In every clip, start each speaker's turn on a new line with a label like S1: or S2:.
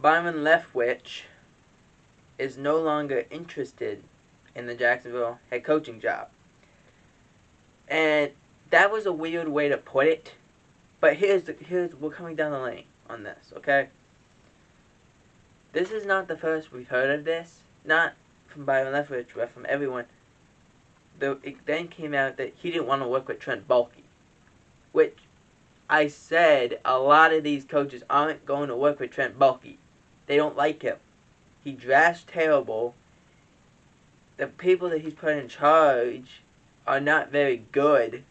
S1: Byron Leftwich is no longer interested in the Jacksonville head coaching job. And that was a weird way to put it. But we're coming down the lane on this, okay? This is not the first we've heard of this. Not from Byron Leftwich, but from everyone. It then came out that he didn't want to work with Trent Baalke. Which I said a lot of these coaches aren't going to work with Trent Baalke. They don't like him. He drafts terrible. The people that he's put in charge are not very good.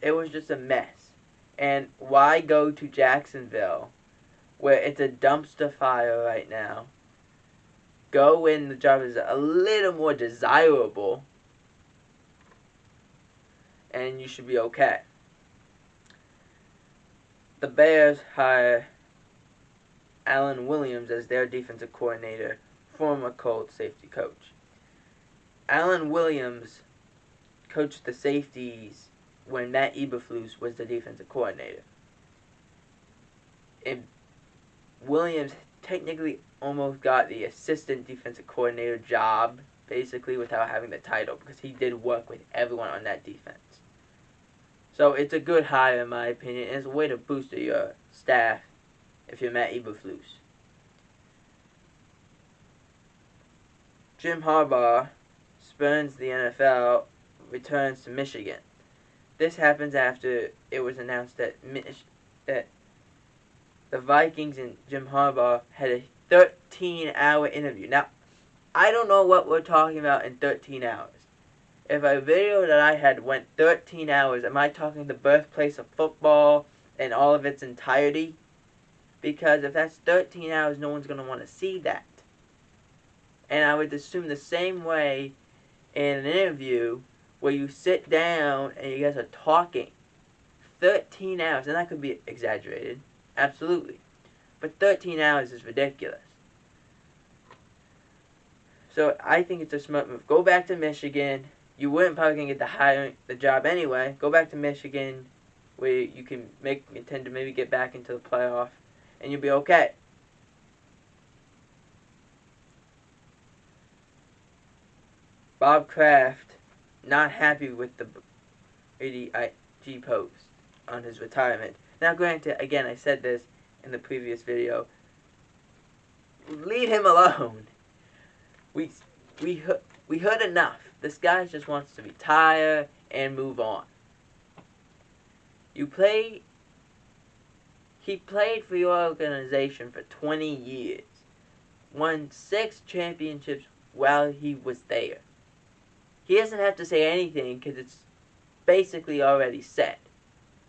S1: It was just a mess. And why go to Jacksonville, where it's a dumpster fire right now? Go when the job is a little more desirable, and you should be okay. The Bears hire Alan Williams as their defensive coordinator, former Colts safety coach. Alan Williams coached the safeties when Matt Eberflus was the defensive coordinator. And Williams technically almost got the assistant defensive coordinator job, basically, without having the title, because he did work with everyone on that defense. So it's a good hire, in my opinion, and it's a way to boost your staff if you're Matt Eberflus. Jim Harbaugh spurns the NFL, returns to Michigan. This happens after it was announced that the Vikings and Jim Harbaugh had a 13-hour interview. Now, I don't know what we're talking about in 13 hours. If a video that I had went 13 hours, am I talking the birthplace of football and all of its entirety? Because if that's 13 hours, no one's going to want to see that. And I would assume the same way in an interview where you sit down and you guys are talking 13 hours, and that could be exaggerated, absolutely. But 13 hours is ridiculous. So I think it's a smart move. Go back to Michigan. You weren't probably going to get the job anyway. Go back to Michigan where you can intend to maybe get back into the playoff, and you'll be okay. Bob Kraft, not happy with the IG post on his retirement. Now, granted, again, I said this in the previous video. Leave him alone. We heard enough. This guy just wants to retire and move on. He played for your organization for 20 years. Won 6 championships while he was there. He doesn't have to say anything because it's basically already set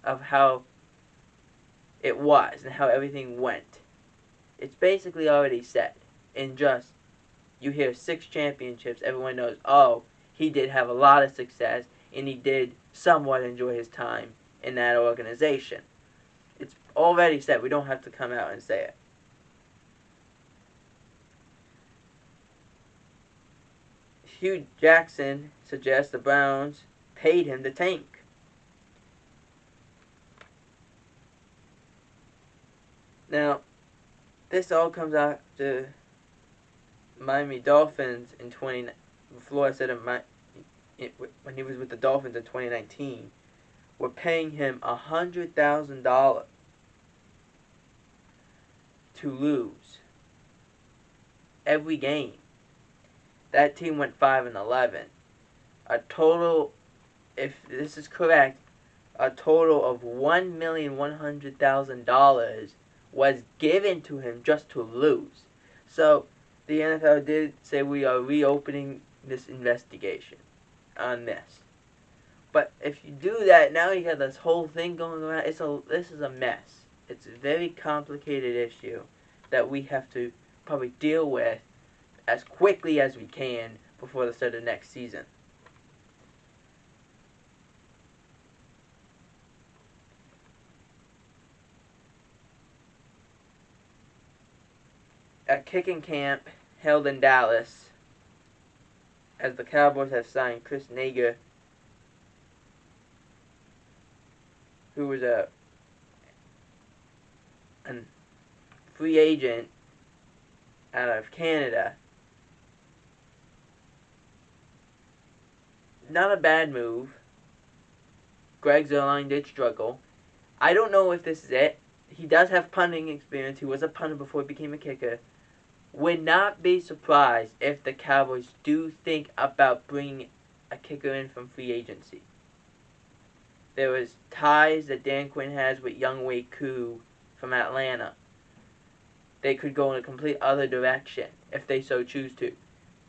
S1: of how it was and how everything went. It's basically already set. And just, you hear 6 championships, everyone knows, oh, he did have a lot of success and he did somewhat enjoy his time in that organization. It's already set. We don't have to come out and say it. Hue Jackson suggests the Browns paid him to tank. Now, this all comes after Miami Dolphins in before I said when he was with the Dolphins in 2019, were paying him $100,000 to lose every game. That team went 5-11. A total, if this is correct, a total of $1,100,000 was given to him just to lose. So the NFL did say we are reopening this investigation on this. But if you do that, now you have this whole thing going around. This is a mess. It's a very complicated issue that we have to probably deal with as quickly as we can before the start of next season. A kicking camp held in Dallas as the Cowboys have signed Chris Nager, who was a free agent out of Canada. Not a bad move. Greg Zuerlein did struggle. I don't know if this is it. He does have punting experience. He was a punter before he became a kicker. Would not be surprised if the Cowboys do think about bringing a kicker in from free agency. There was ties that Dan Quinn has with Younghoe Koo from Atlanta. They could go in a complete other direction if they so choose to.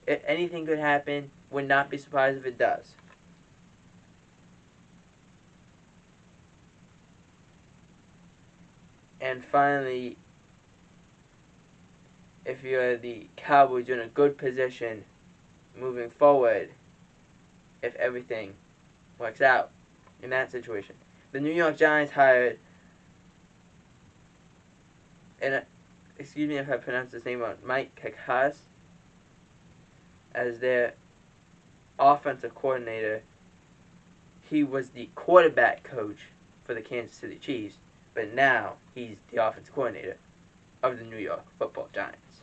S1: If anything could happen, would not be surprised if it does. And finally, if you're the Cowboys, you're in a good position moving forward if everything works out in that situation. The New York Giants hired, and excuse me if I pronounce his name wrong, Mike Kakas as their offensive coordinator. He was the quarterback coach for the Kansas City Chiefs, but now he's the offensive coordinator of the New York Football Giants.